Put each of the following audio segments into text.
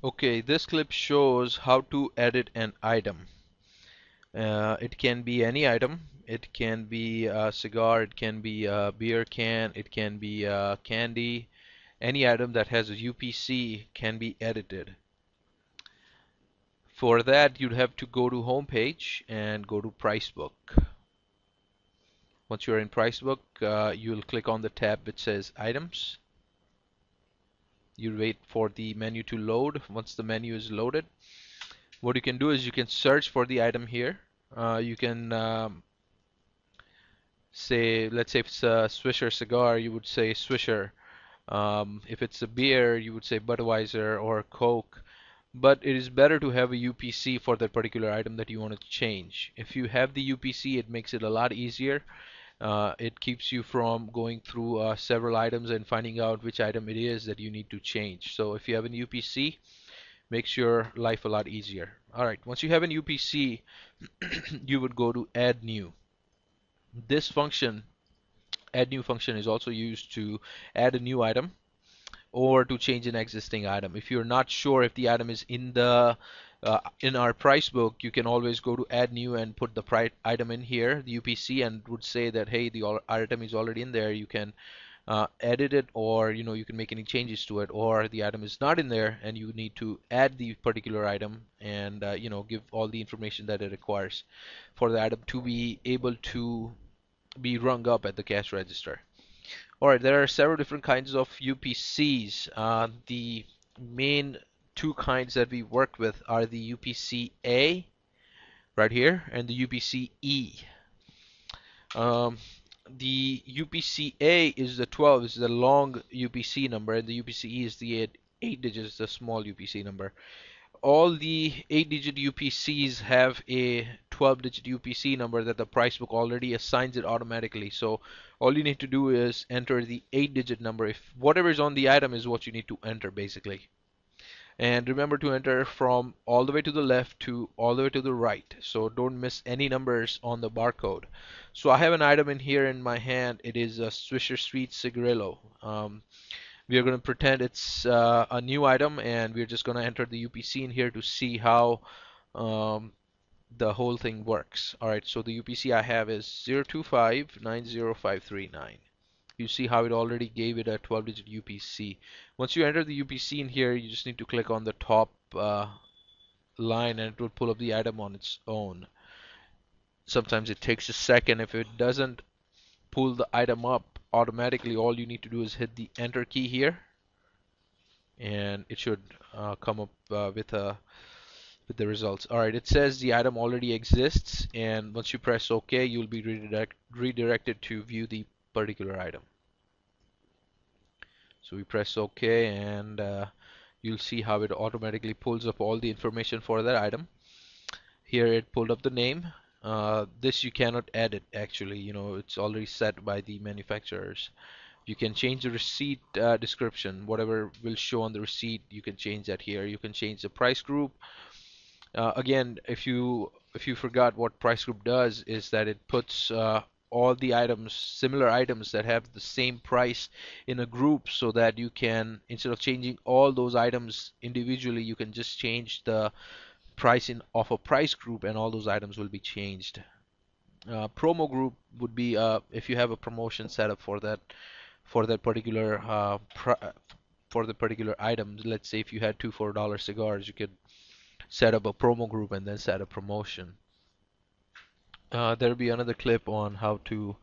Okay, this clip shows how to edit an item. It can be any item. It can be a cigar, it can be a beer can, it can be candy. Any item that has a UPC can be edited. For that, you'd have to go to home page and go to price book. Once you're in price book, you'll click on the tab which says items. You wait for the menu to load. Once the menu is loaded, what you can do is you can search for the item here. You can say, let's say if it's a Swisher cigar, you would say Swisher. If it's a beer, you would say Budweiser or Coke. But it is better to have a UPC for that particular item that you want to change. If you have the UPC, it makes it a lot easier. It keeps you from going through several items and finding out which item it is that you need to change. So if you have an UPC, makes your life a lot easier. All right, once you have an UPC, you would go to add new. This function, add new function, is also used to add a new item or to change an existing item. If you're not sure if the item is in our price book, you can always go to add new and put the item in here, the UPC, and would say that hey, the item is already in there. You can edit it, or you can make any changes to it, or the item is not in there and you need to add the particular item and give all the information that it requires for the item to be able to be rung up at the cash register. Alright, there are several different kinds of UPCs. The main two kinds that we work with are the UPC-A right here and the UPC-E. Um, the UPC-A is the 12, is the long UPC number, and the UPC-E is the 8 digits, the small UPC number. All the 8-digit UPCs have a 12-digit UPC number that the price book already assigns it automatically. So all you need to do is enter the 8-digit number. If whatever is on the item is what you need to enter basically. And remember to enter from all the way to the left to all the way to the right. So don't miss any numbers on the barcode. So I have an item in here in my hand. It is a Swisher Sweet Cigarillo. We are going to pretend it's a new item, and we're just going to enter the UPC in here to see how um, the whole thing works. Alright, so the UPC I have is 025905539. You see how it already gave it a 12-digit UPC. Once you enter the UPC in here, you just need to click on the top line and it will pull up the item on its own. Sometimes it takes a second. If it doesn't pull the item up automatically, all you need to do is hit the enter key here and it should come up with the results. Alright, it says the item already exists, and once you press OK, you'll be redirected to view the particular item. So we press OK, and you'll see how it automatically pulls up all the information for that item. Here it pulled up the name. This you cannot edit actually, it's already set by the manufacturers. You can change the receipt description. Whatever will show on the receipt, you can change that here. You can change the price group. Again, if you forgot, what price group does is that it puts all the items, similar items that have the same price in a group, so that you can, instead of changing all those items individually, you can just change the price in of a price group and all those items will be changed. Promo group would be if you have a promotion set up for that particular for the particular item. Let's say if you had two $4 cigars, you could set up a promo group and then set a promotion. There'll be another clip on how to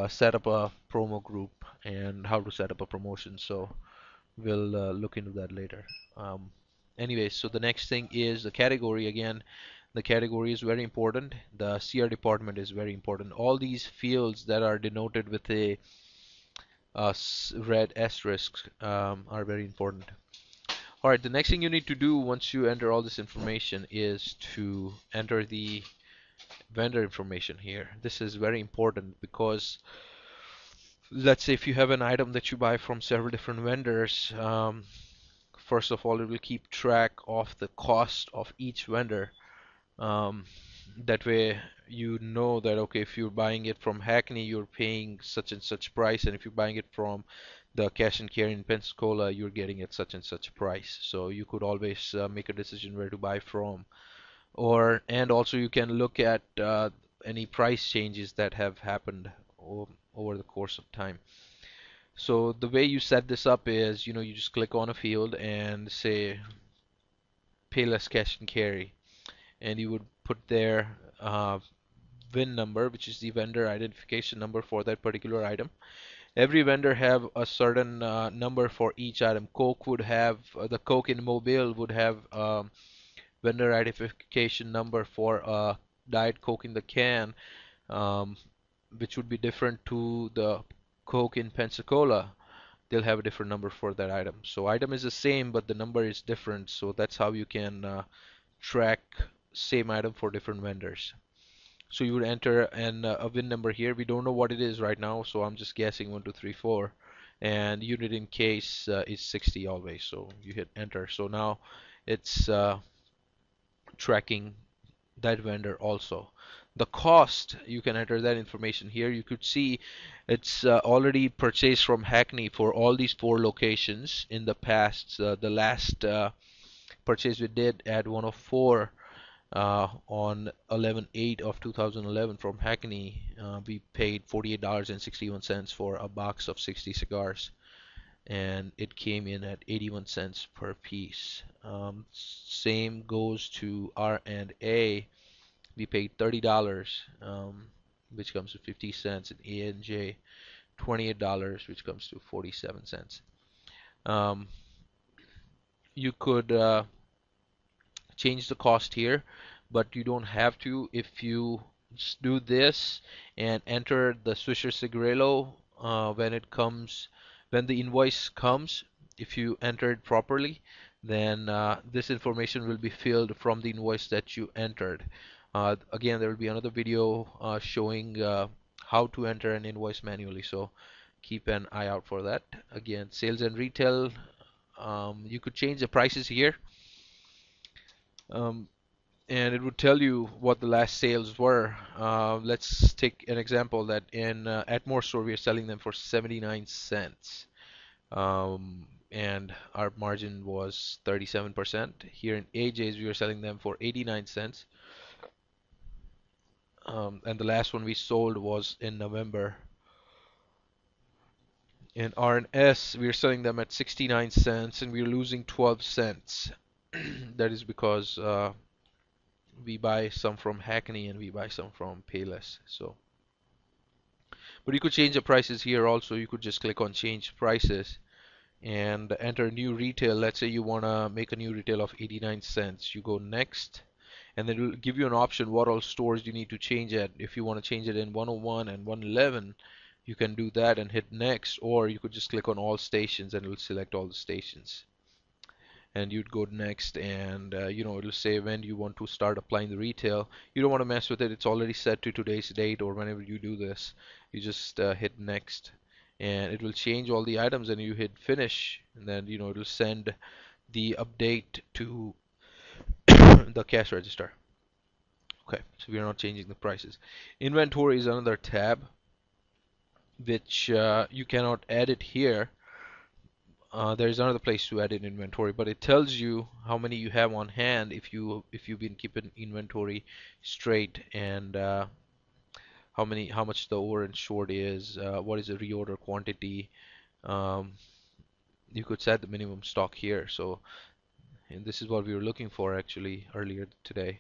set up a promo group and how to set up a promotion. So we'll look into that later. Anyway, so the next thing is the category. Again, the category is very important. The CR department is very important. All these fields that are denoted with a red asterisk are very important. Alright, the next thing you need to do once you enter all this information is to enter the vendor information here. This is very important because let's say if you have an item that you buy from several different vendors, first of all, it will keep track of the cost of each vendor. Um, that way you know that okay, if you're buying it from Hackney, you're paying such and such price, and if you're buying it from the cash and carry in Pensacola you're getting at such and such a price. So you could always make a decision where to buy from. Or and also you can look at any price changes that have happened over the course of time. So the way you set this up is, you just click on a field and say pay less cash and carry, and you would put their VIN number, which is the vendor identification number for that particular item. Every vendor have a certain number for each item. Coke would have the Coke in Mobile would have vendor identification number for Diet Coke in the can, um, which would be different to the Coke in Pensacola. They'll have a different number for that item. So item is the same, but the number is different. So that's how you can track same item for different vendors. So you would enter a VIN number here. We don't know what it is right now, so I'm just guessing 1234. And unit in case is 60 always. So you hit enter. So now it's tracking that vendor also. The cost, you can enter that information here. You could see it's already purchased from Hackney for all these four locations in the past. The last purchase we did at 104 on 11/8 of 2011 from Hackney. We paid $48.61 for a box of 60 cigars, and it came in at 81 cents per piece. Same goes to R&A. We paid $30, which comes to 50 cents, and A&J $28, which comes to 47 cents. Um, you could change the cost here, but you don't have to. If you do this and enter the Swisher Cigarillo when the invoice comes, if you enter it properly, then this information will be filled from the invoice that you entered. Again, there will be another video showing how to enter an invoice manually, so keep an eye out for that. Again, sales and retail, you could change the prices here. Um, and it would tell you what the last sales were. Let's take an example that in Atmore store we are selling them for 79 cents, and our margin was 37%. Here in AJ's we are selling them for 89 cents, and the last one we sold was in November. In R&S we are selling them at 69 cents, and we are losing 12 cents. That is because we buy some from Hackney and we buy some from Payless. So, but you could change the prices here also. You could just click on change prices and enter new retail. Let's say you want to make a new retail of 89 cents. You go next, and then it will give you an option what all stores you need to change it. If you want to change it in 101 and 111, you can do that and hit next, or you could just click on all stations and it will select all the stations. And you'd go next, and it'll say when you want to start applying the retail. You don't want to mess with it. It's already set to today's date, or whenever you do this you just hit next, and it will change all the items, and you hit finish, and then it'll send the update to the cash register. Okay, so we are not changing the prices. Inventory is another tab which you cannot edit here. There's another place to add in inventory, but it tells you how many you have on hand if you've been keeping inventory straight, and how much the over and short is, what is the reorder quantity. Um, you could set the minimum stock here. So, and this is what we were looking for actually earlier today,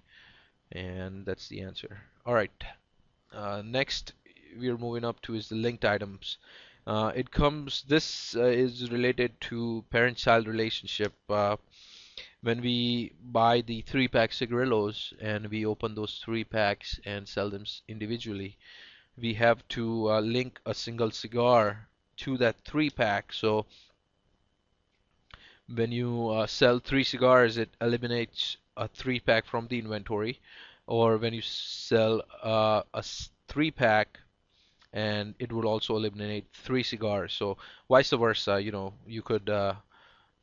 and that's the answer. All right. Next, we are moving up to is the linked items. This is related to parent-child relationship. When we buy the 3-pack cigarillos and we open those 3 packs and sell them individually, we have to link a single cigar to that 3-pack. So when you sell 3 cigars, it eliminates a 3-pack from the inventory. Or when you sell a 3-pack, and it would also eliminate 3 cigars. So vice versa, you could.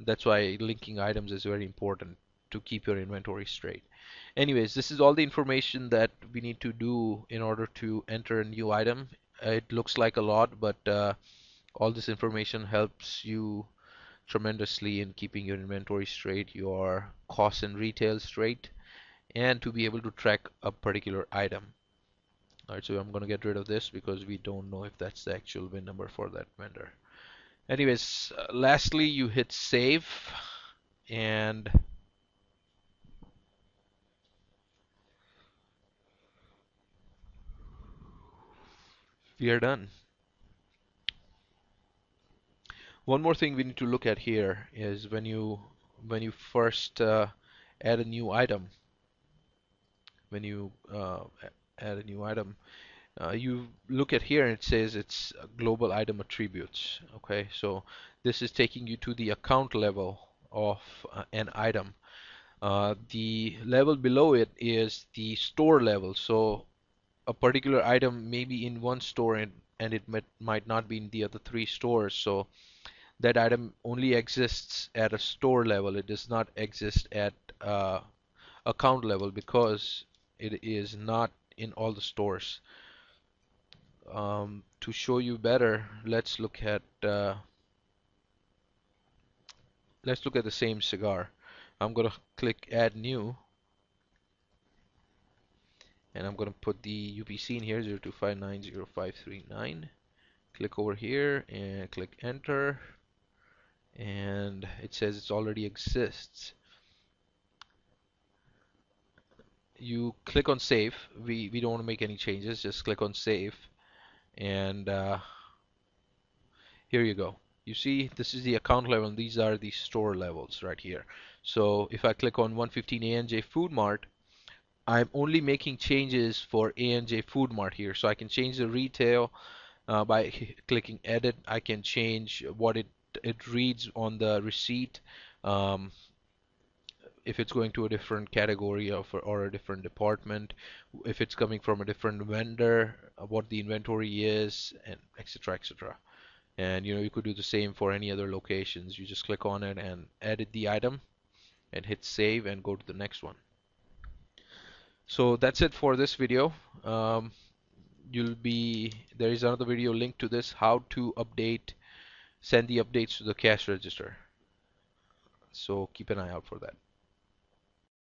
That's why linking items is very important to keep your inventory straight. Anyways, this is all the information that we need to do in order to enter a new item. It looks like a lot, but All this information helps you tremendously in keeping your inventory straight, your costs and retail straight, and to be able to track a particular item. Alright, so I'm going to get rid of this because we don't know if that's the actual VIN number for that vendor. Anyways, lastly, you hit save and we are done. One more thing we need to look at here is when you first add a new item, when you add a new item, you look at here and it says it's global item attributes. Okay, so this is taking you to the account level of an item. The level below it is the store level. So a particular item may be in one store and it might not be in the other three stores. So that item only exists at a store level. It does not exist at account level because it is not in all the stores. To show you better, let's look at the same cigar. I'm gonna click add new and I'm gonna put the UPC in here 02590539. Click over here and click enter and it says it's already exists. You click on save. We don't want to make any changes, just click on save and here you go. You see this is the account level and these are the store levels right here. So if I click on 115 ANJ Food Mart, I'm only making changes for ANJ Food Mart here. So I can change the retail by clicking edit. I can change what it reads on the receipt. Um, if it's going to a different category of or a different department, if it's coming from a different vendor, what the inventory is, and etc. etc. And you could do the same for any other locations. You just click on it and edit the item and hit save and go to the next one. So that's it for this video. Um, there is another video linked to this, how to send the updates to the cash register. So keep an eye out for that.